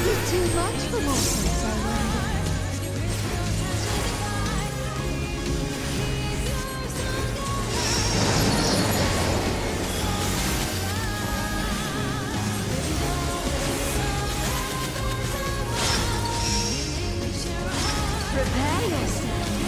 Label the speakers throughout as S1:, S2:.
S1: be too much for mortals, I wonder. Prepare yourself.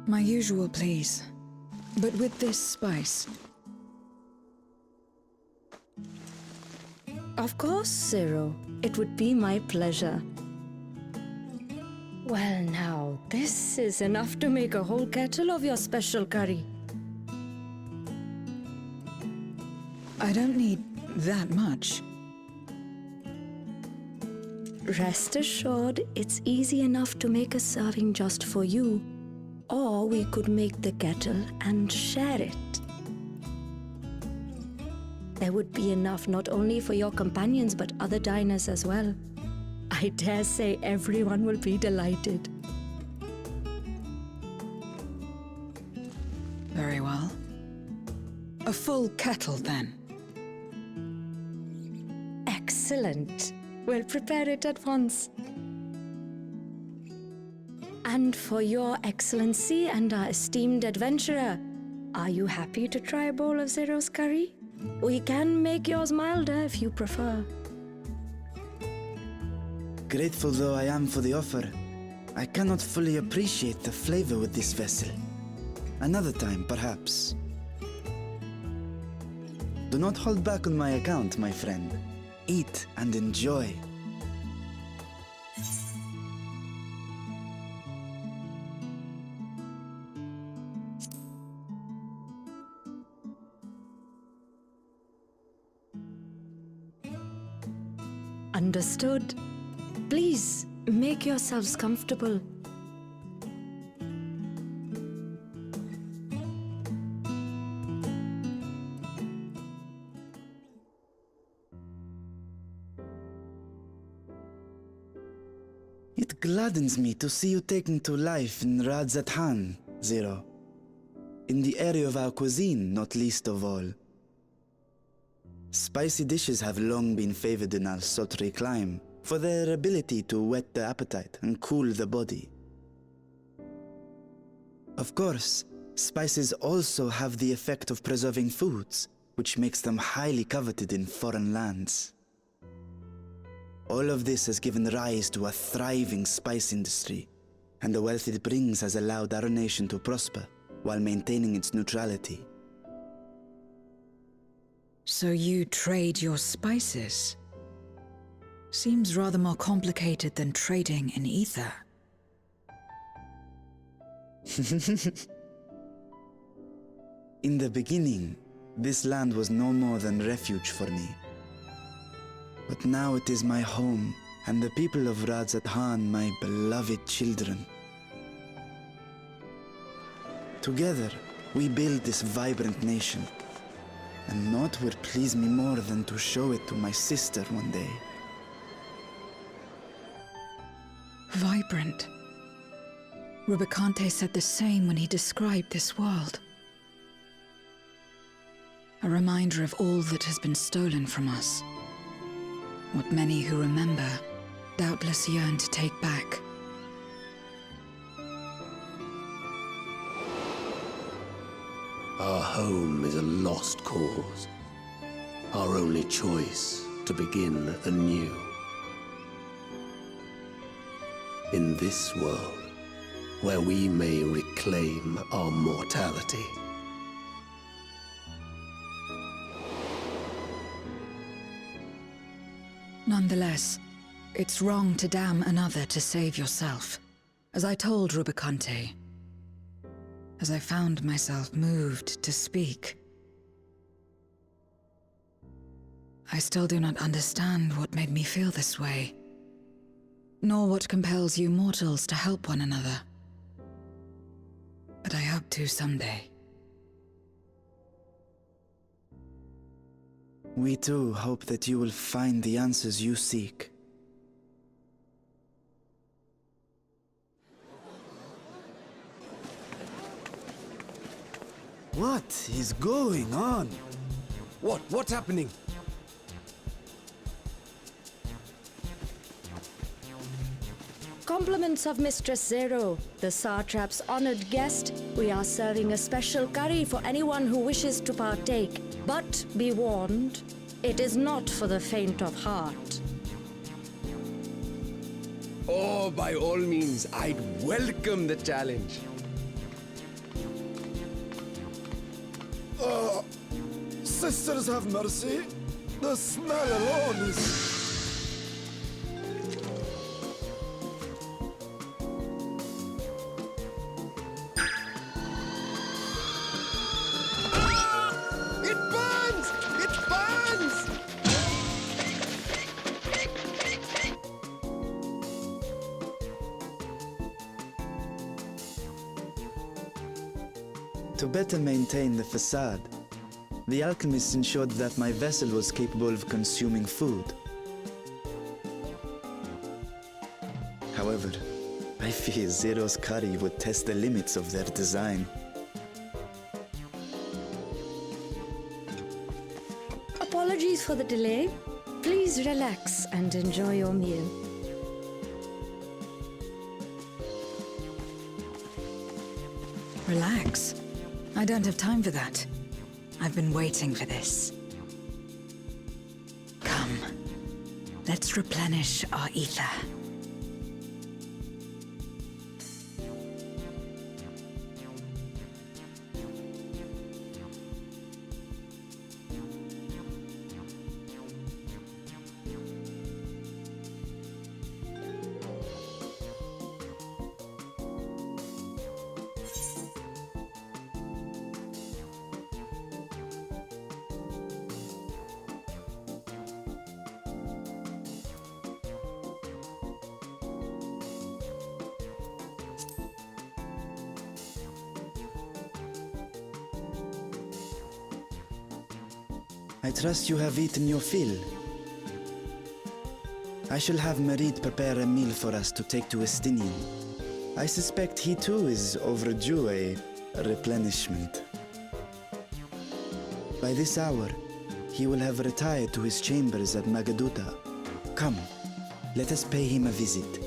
S2: My usual, please. But with this spice.
S3: Of course, Zero. It would be my pleasure. Well now, this is enough to make a whole kettle of your special curry.
S2: I don't need that much.
S3: Rest assured, it's easy enough to make a serving just for you. Or we could make the kettle and share it. There would be enough not only for your companions but other diners as well. I dare say everyone will be delighted.
S2: Very well. A full kettle, then.
S3: Excellent. We'll prepare it at once. And for your excellency and our esteemed adventurer, are you happy to try a bowl of Zero's curry? We can make yours milder if you prefer.
S4: Grateful though I am for the offer, I cannot fully appreciate the flavor with this vessel. Another time, perhaps. Do not hold back on my account, my friend. Eat and enjoy.
S3: Understood. Please, make yourselves comfortable.
S4: It gladdens me to see you taking to life in Radzatan, Zero. In the area of our cuisine, not least of all. Spicy dishes have long been favored in our sultry clime for their ability to whet the appetite and cool the body. Of course, spices also have the effect of preserving foods, which makes them highly coveted in foreign lands. All of this has given rise to a thriving spice industry, and the wealth it brings has allowed our nation to prosper while maintaining its neutrality.
S2: So you trade your spices? Seems rather more complicated than trading in ether.
S4: In the beginning, this land was no more than refuge for me. But now it is my home, and the people of Radzathan my beloved children. Together, we build this vibrant nation, and naught would please me more than to show it to my sister one day.
S2: Vibrant. Rubicante said the same when he described this world. A reminder of all that has been stolen from us. What many who remember doubtless yearn to take back.
S5: Our home is a lost cause. Our only choice to begin anew. In this world, where we may reclaim our mortality.
S2: Nonetheless, it's wrong to damn another to save yourself, as I told Rubicante. As I found myself moved to speak. I still do not understand what made me feel this way, nor what compels you mortals to help one another. But I hope to someday.
S4: We too hope that you will find the answers you seek. What is going on?
S6: What's happening?
S3: Compliments of Mistress Zero, the Satrap's honored guest. We are serving a special curry for anyone who wishes to partake. But be warned, it is not for the faint of heart.
S6: Oh, by all means, I'd welcome the challenge.
S7: Sisters have mercy. The smell alone is...
S6: It burns! It burns!
S4: To better maintain the facade, the alchemist ensured that my vessel was capable of consuming food. However, I fear Zero's curry would test the limits of their design.
S3: Apologies for the delay. Please relax and enjoy your meal.
S2: Relax. I don't have time for that. I've been waiting for this. Come, let's replenish our ether.
S4: I trust you have eaten your fill. I shall have Merid prepare a meal for us to take to Estinian. I suspect he too is overdue a replenishment. By this hour, he will have retired to his chambers at Magaduta. Come, let us pay him a visit.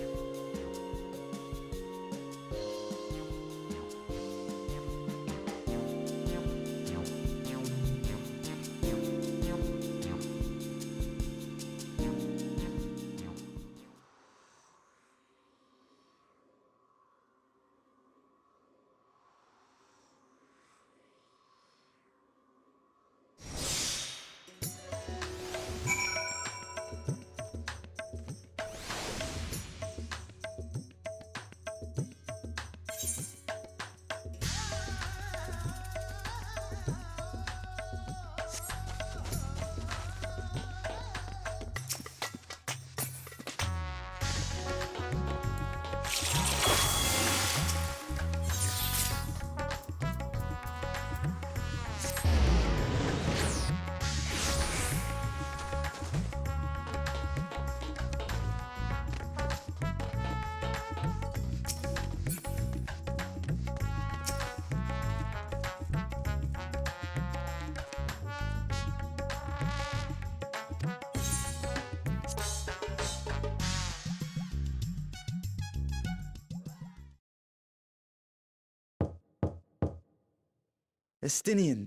S4: Estinian,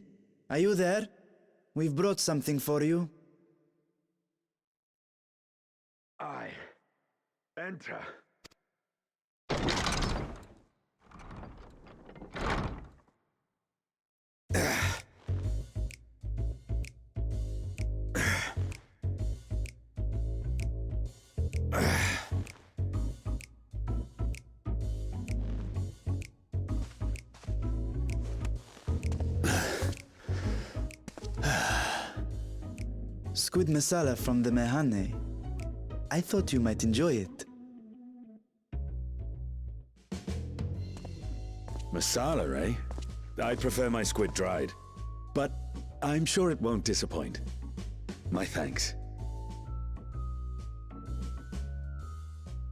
S4: are you there? We've brought something for you.
S7: I enter.
S4: Squid masala from the Mehane. I thought you might enjoy it.
S8: Masala, eh? I prefer my squid dried. But I'm sure it won't disappoint. My thanks.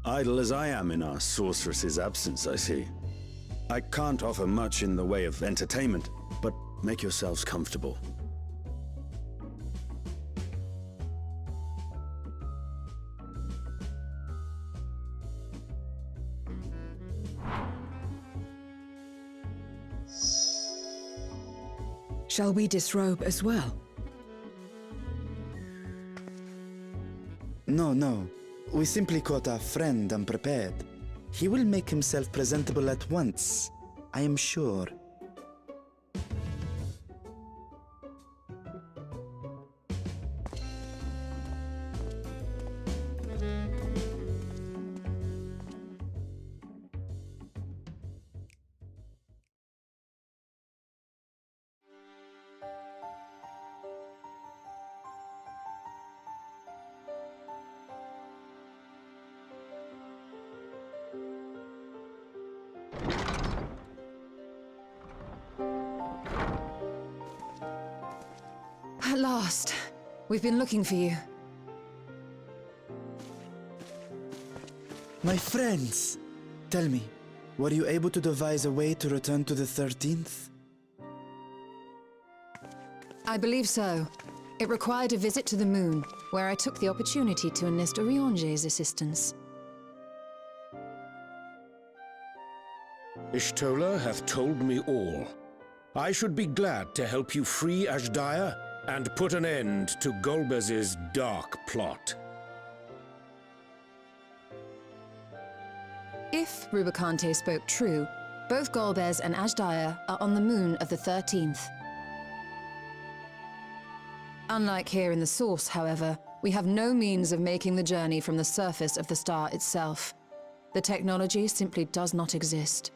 S8: Idle as I am in our sorceress's absence, I see. I can't offer much in the way of entertainment, but make yourselves comfortable.
S2: Shall we disrobe as well?
S4: No. We simply caught our friend unprepared. He will make himself presentable at once, I am sure.
S2: At last. We've been looking for you.
S4: My friends! Tell me, were you able to devise a way to return to the 13th?
S2: I believe so. It required a visit to the moon, where I took the opportunity to enlist Urianger's assistance.
S9: Ishtola hath told me all. I should be glad to help you free Azhdaya and put an end to Golbez's dark plot.
S2: If Rubicante spoke true, both Golbez and Azhdaya are on the moon of the 13th. Unlike here in the Source, however, we have no means of making the journey from the surface of the star itself. The technology simply does not exist.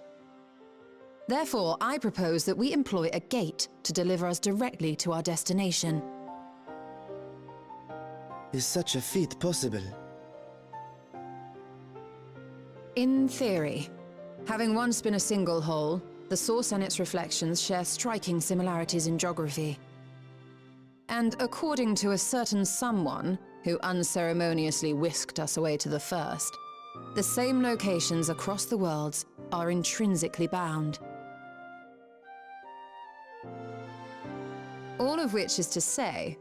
S2: Therefore, I propose that we employ a gate to deliver us directly to our destination.
S4: Is such a feat possible?
S2: In theory. Having once been a single hole, the Source and its reflections share striking similarities in geography. And according to a certain someone who unceremoniously whisked us away to the first, the same locations across the worlds are intrinsically bound. All of which is to say,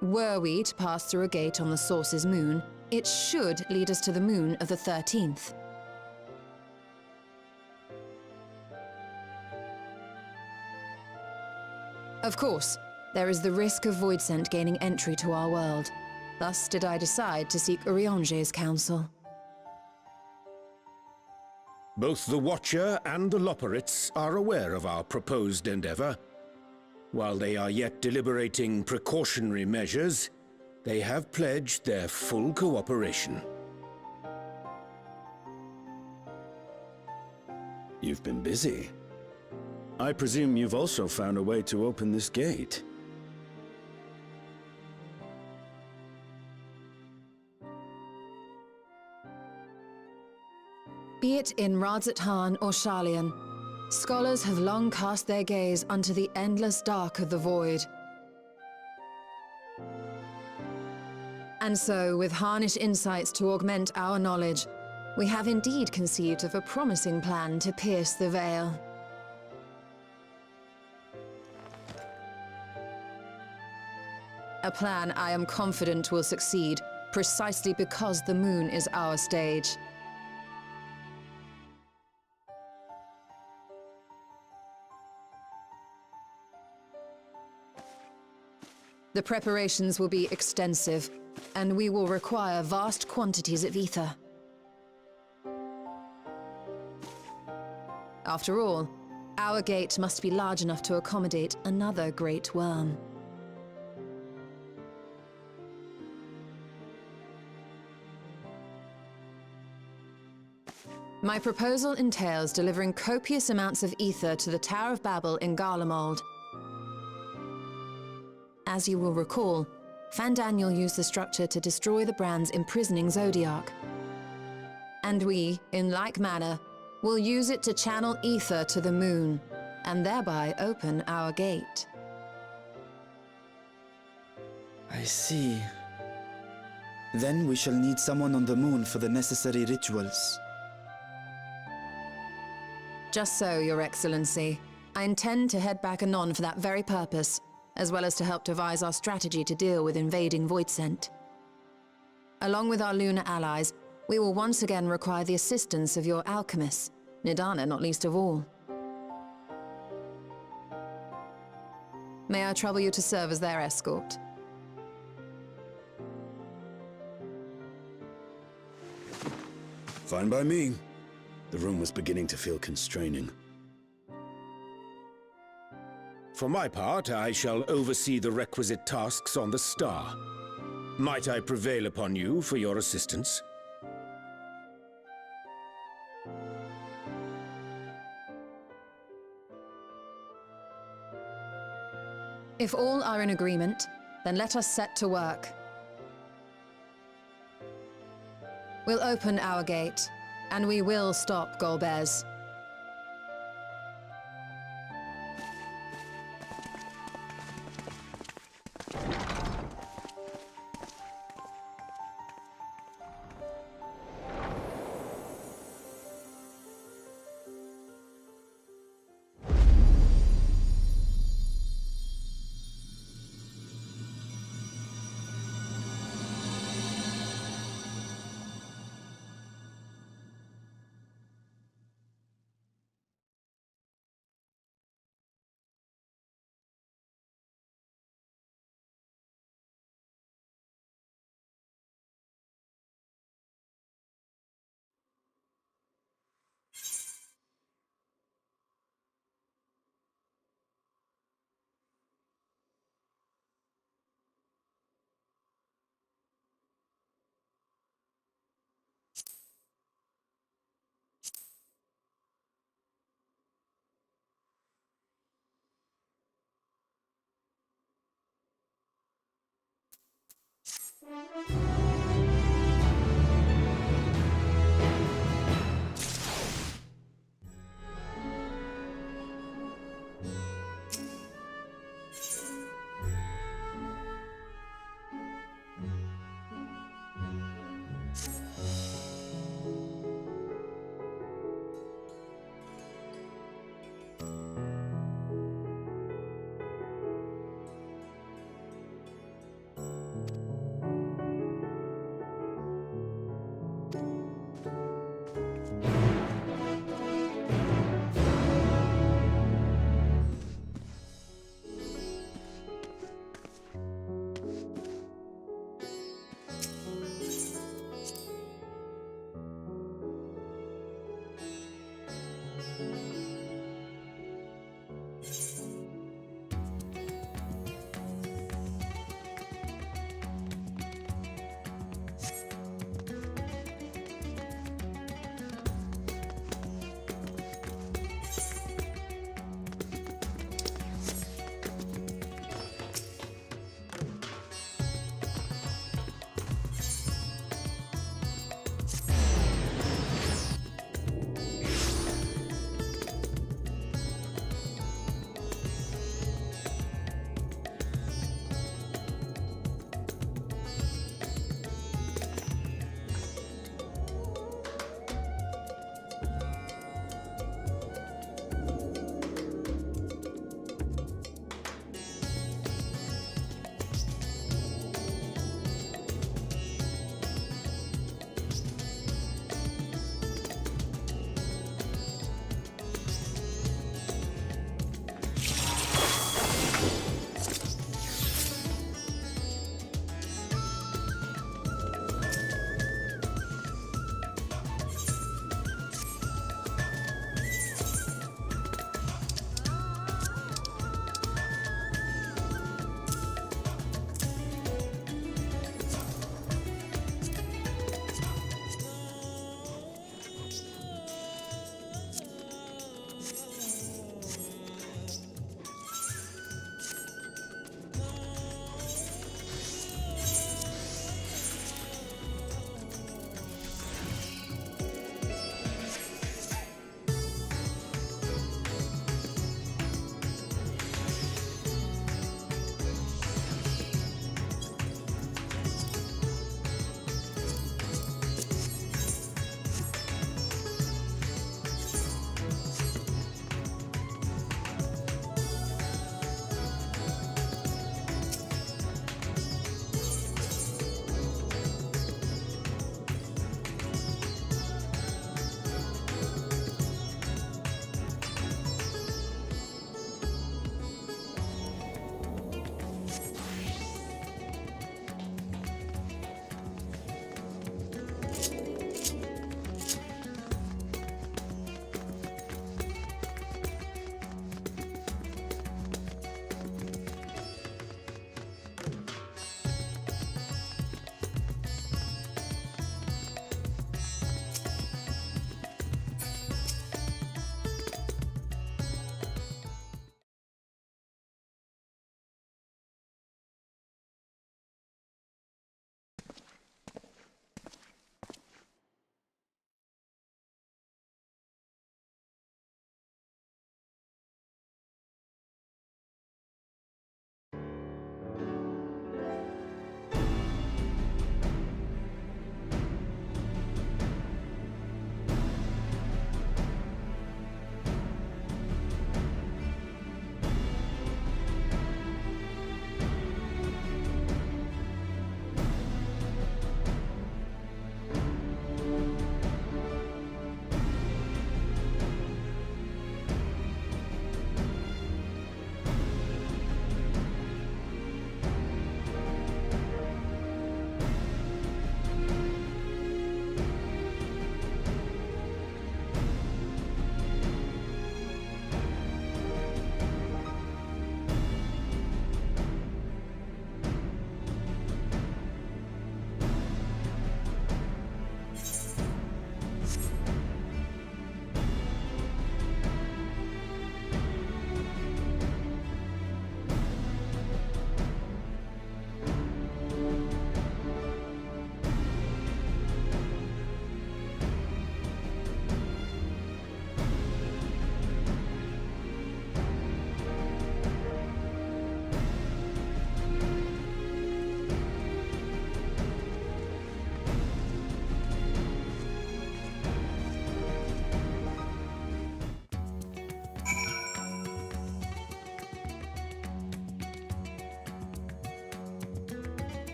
S2: were we to pass through a gate on the Source's moon, it should lead us to the moon of the 13th. Of course, there is the risk of Voidsent gaining entry to our world. Thus did I decide to seek Urianger's counsel.
S9: Both the Watcher and the Loporrits are aware of our proposed endeavor. While they are yet deliberating precautionary measures, they have pledged their full cooperation.
S8: You've been busy. I presume you've also found a way to open this gate.
S2: Be it in Radzat-Han or Sharlayan, scholars have long cast their gaze unto the endless dark of the void. And so, with harnish insights to augment our knowledge, we have indeed conceived of a promising plan to pierce the veil. A plan I am confident will succeed, precisely because the moon is our stage. The preparations will be extensive, and we will require vast quantities of ether. After all, our gate must be large enough to accommodate another great worm. My proposal entails delivering copious amounts of ether to the Tower of Babel in Garlemald. As you will recall, Fandaniel used the structure to destroy the brand's imprisoning Zodiac. And we, in like manner, will use it to channel ether to the moon, and thereby open our gate.
S4: I see. Then we shall need someone on the moon for the necessary rituals.
S2: Just so, Your Excellency. I intend to head back anon for that very purpose, as well as to help devise our strategy to deal with invading Voidsent. Along with our lunar allies, we will once again require the assistance of your alchemists, Nidana not least of all. May I trouble you to serve as their escort?
S8: Fine by me. The room was beginning to feel constraining.
S9: For my part, I shall oversee the requisite tasks on the star. Might I prevail upon you for your assistance?
S2: If all are in agreement, then let us set to work. We'll open our gate, and we will stop Golbez.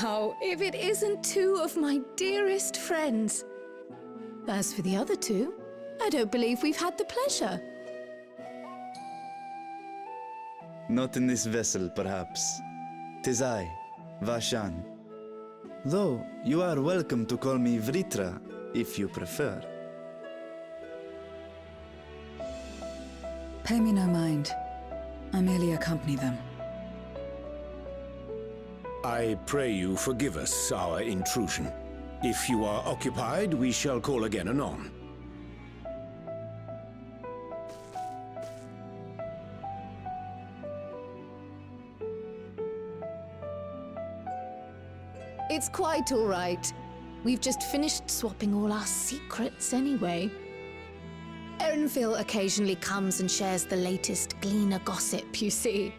S2: Now, if it isn't two of my dearest friends. As for the other two, I don't believe we've had the pleasure.
S4: Not in this vessel, perhaps. 'Tis I, Vashan. Though, you are welcome to call me Vritra, if you prefer.
S10: Pay me no mind. I merely accompany them.
S9: I pray you forgive us our intrusion. If you are occupied, we shall call again anon.
S2: It's quite all right. We've just finished swapping all our secrets anyway. Erenville occasionally comes and shares the latest Gleaner gossip, you see.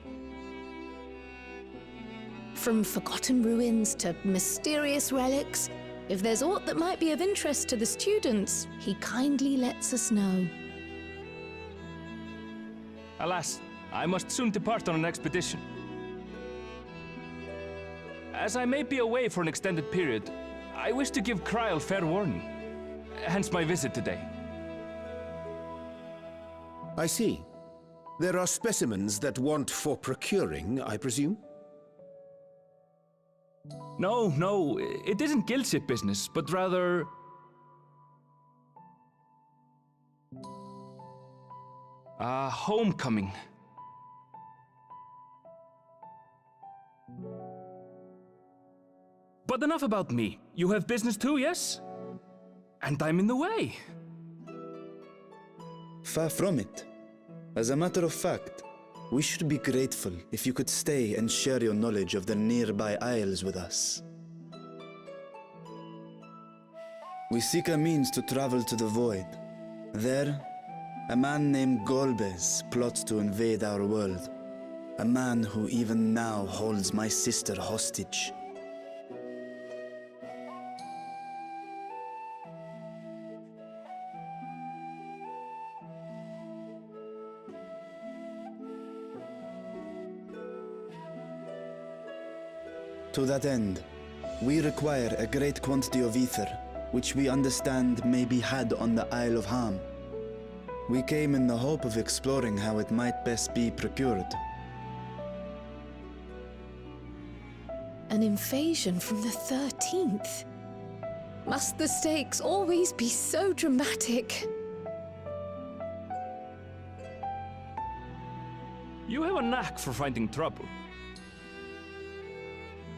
S2: From forgotten ruins to mysterious relics, if there's aught that might be of interest to the students, he kindly lets us know.
S11: Alas, I must soon depart on an expedition. As I may be away for an extended period, I wish to give Kryl fair warning. Hence my visit today.
S9: I see. There are specimens that want for procuring, I presume?
S11: No, it isn't guildship business, but rather... homecoming. But enough about me. You have business too, yes? And I'm in the way.
S4: Far from it. As a matter of fact, we should be grateful if you could stay and share your knowledge of the nearby isles with us. We seek a means to travel to the Void. There, a man named Golbez plots to invade our world. A man who even now holds my sister hostage. To that end, we require a great quantity of ether, which we understand may be had on the Isle of Ham. We came in the hope of exploring how it might best be procured.
S2: An invasion from the 13th? Must the stakes always be so dramatic?
S11: You have a knack for finding trouble.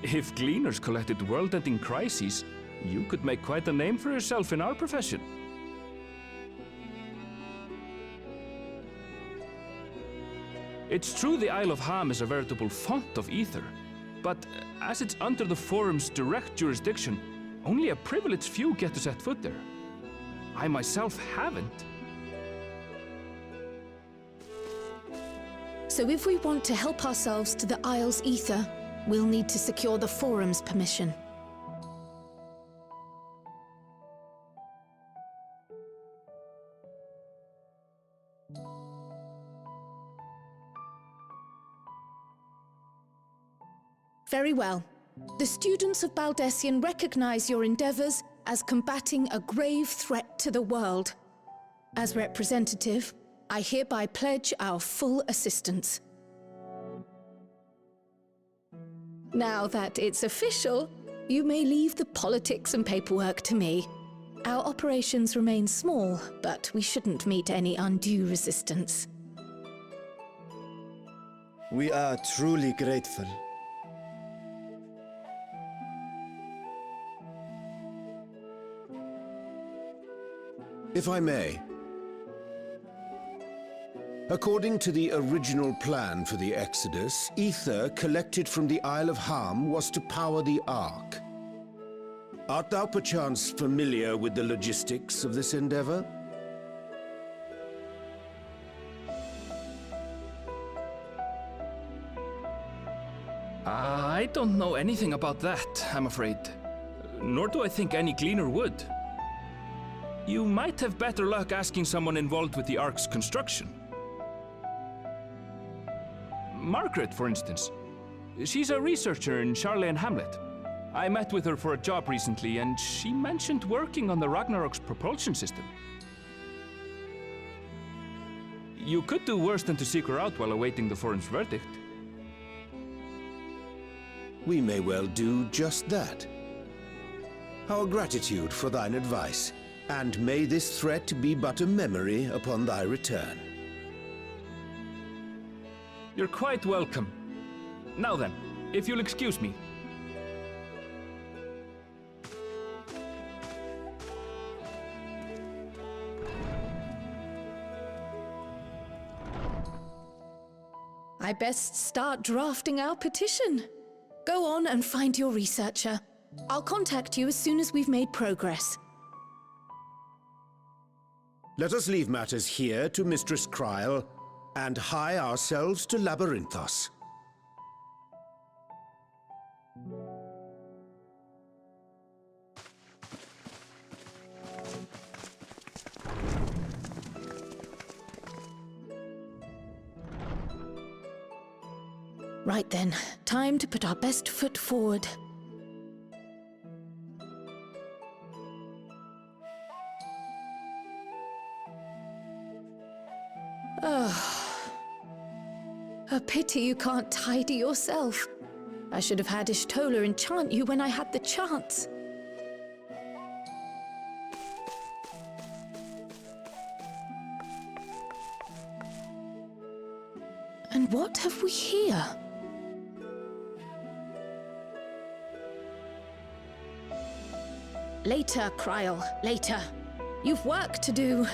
S11: If Gleaners collected world-ending crises, you could make quite a name for yourself in our profession. It's true the Isle of Ham is a veritable font of ether, but as it's under the Forum's direct jurisdiction, only a privileged few get to set foot there. I myself haven't.
S2: So if we want to help ourselves to the Isle's ether, we'll need to secure the Forum's permission. Very well. The students of Baldessian recognize your endeavors as combating a grave threat to the world. As representative, I hereby pledge our full assistance. Now that it's official, you may leave the politics and paperwork to me. Our operations remain small, but we shouldn't meet any undue resistance.
S4: We are truly grateful.
S9: If I may. According to the original plan for the Exodus, ether collected from the Isle of Ham was to power the Ark. Art thou perchance familiar with the logistics of this endeavor?
S11: I don't know anything about that, I'm afraid. Nor do I think any Gleaner would. You might have better luck asking someone involved with the Ark's construction. Margaret, for instance. She's a researcher in Charley and Hamlet. I met with her for a job recently, and she mentioned working on the Ragnarok's propulsion system. You could do worse than to seek her out while awaiting the forum's verdict.
S9: We may well do just that. Our gratitude for thine advice, and may this threat be but a memory upon thy return.
S11: You're quite welcome. Now then, if you'll excuse me.
S12: I best start drafting our petition. Go on and find your researcher. I'll contact you as soon as we've made progress.
S9: Let us leave matters here to Mistress Kryl, and hie ourselves to Labyrinthos.
S12: Right then, time to put our best foot forward. A pity you can't tidy yourself. I should have had Ishtola enchant you when I had the chance. And what have we here? Later, Kryl, later. You've work to do.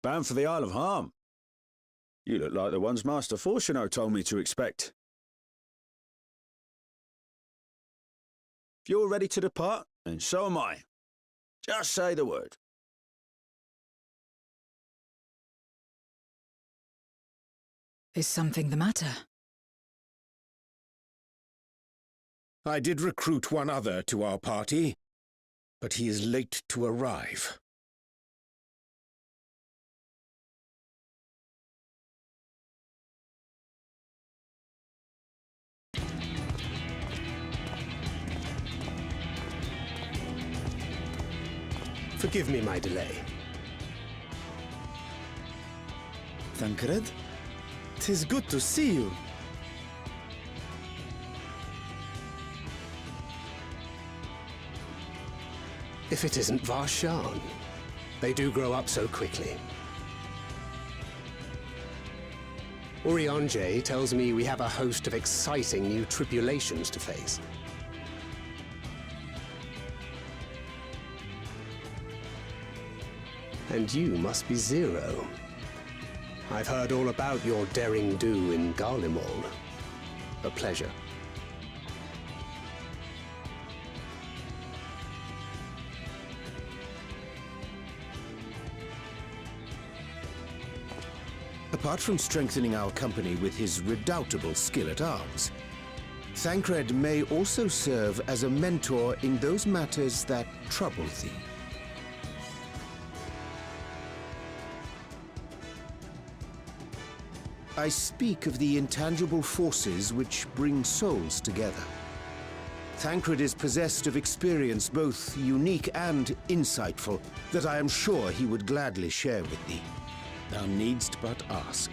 S8: Bound for the Isle of Harm. You look like the ones Master Fortuno told me to expect. If you're ready to depart, then so am I. Just say the word.
S10: Is something the matter?
S9: I did recruit one other to our party, but he is late to arrive.
S5: Forgive me my delay.
S4: Thancred? 'Tis good to see you.
S5: If it isn't Varshan. They do grow up so quickly. Urianger tells me we have a host of exciting new tribulations to face. And you must be Zero. I've heard all about your daring do in Garlemald. A pleasure.
S9: Apart from strengthening our company with his redoubtable skill at arms, Thancred may also serve as a mentor in those matters that trouble thee. I speak of the intangible forces which bring souls together. Thancred is possessed of experience both unique and insightful that I am sure he would gladly share with thee. Thou needst but ask.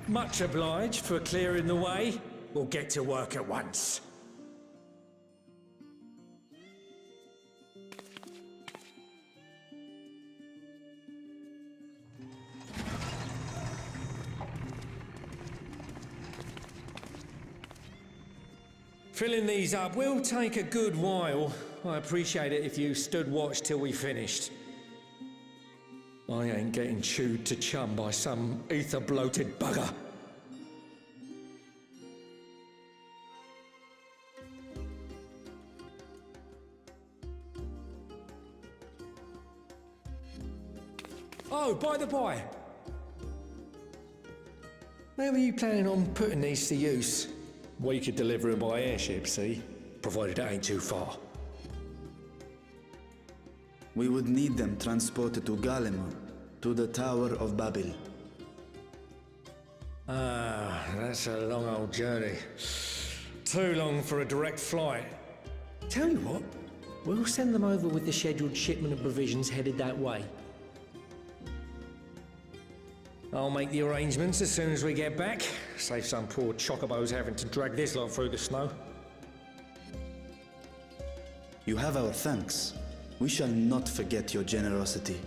S13: Much obliged for clearing the way. We'll get to work at once. Filling these up will take a good while. I appreciate it if you stood watch till we finished. I ain't getting chewed to chum by some ether-bloated bugger. Oh, by the by, where were you planning on putting these to use? We could deliver them by airship, see? Provided it ain't too far.
S4: We would need them transported to Galemon, to the Tower of Babel.
S13: Ah, that's a long old journey. Too long for a direct flight. Tell you what, we'll send them over with the scheduled shipment of provisions headed that way. I'll make the arrangements as soon as we get back. Save some poor chocobos having to drag this lot through the snow.
S4: You have our thanks. We shall not forget your generosity.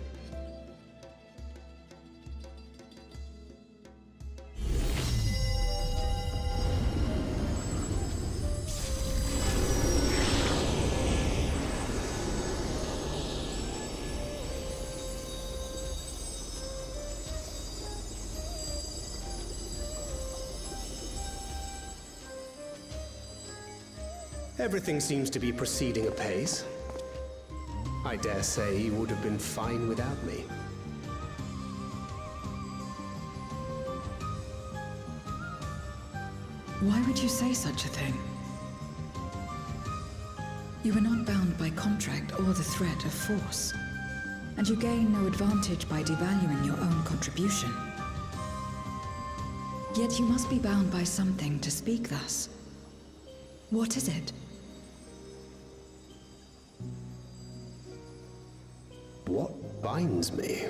S5: Everything seems to be proceeding apace. I dare say you would have been fine without me.
S10: Why would you say such a thing? You are not bound by contract or the threat of force, and you gain no advantage by devaluing your own contribution. Yet you must be bound by something to speak thus. What is it?
S5: What binds me?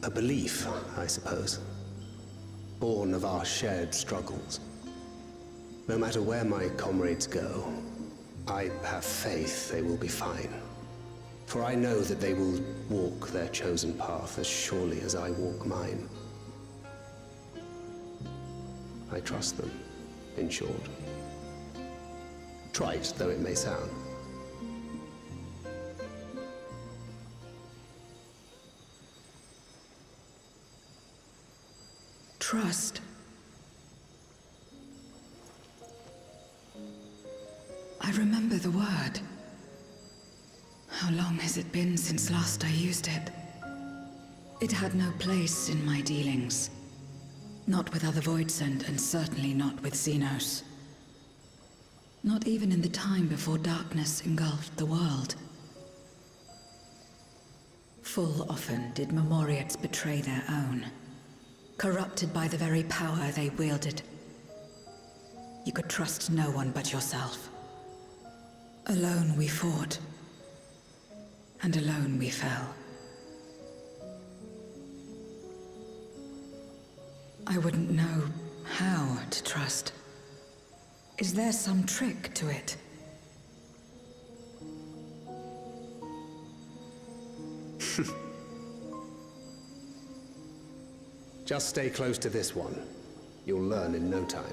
S5: A belief, I suppose. Born of our shared struggles. No matter where my comrades go, I have faith they will be fine. For I know that they will walk their chosen path as surely as I walk mine. I trust them, in short. Trite though it may sound.
S10: Trust. I remember the word. How long has it been since last I used it? It had no place in my dealings. Not with other Voidsent, and certainly not with Xenos. Not even in the time before darkness engulfed the world. Full often did Memoriates betray their own, corrupted by the very power they wielded. You could trust no one but yourself. Alone we fought, and alone we fell. I wouldn't know how to trust. Is there some trick to it?
S5: Just stay close to this one. You'll learn in no time.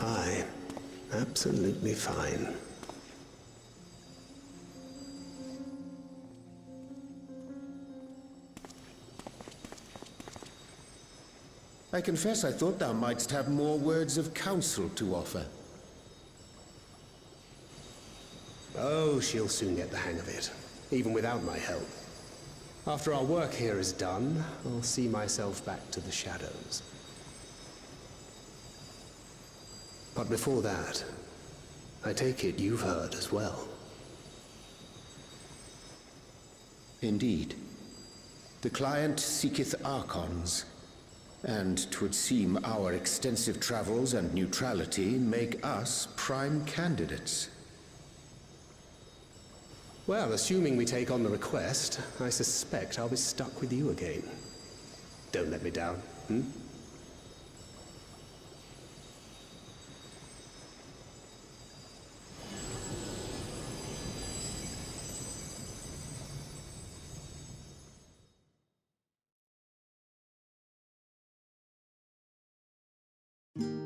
S5: Aye, absolutely fine.
S9: I confess I thought thou mightst have more words of counsel to offer.
S5: Oh, she'll soon get the hang of it, even without my help. After our work here is done, I'll see myself back to the shadows. But before that, I take it you've heard as well.
S8: Indeed.
S9: The client seeketh archons, and 'twould seem our extensive travels and neutrality make us prime candidates.
S5: Well, assuming we take on the request, I suspect I'll be stuck with you again. Don't let me down, hmm?
S1: you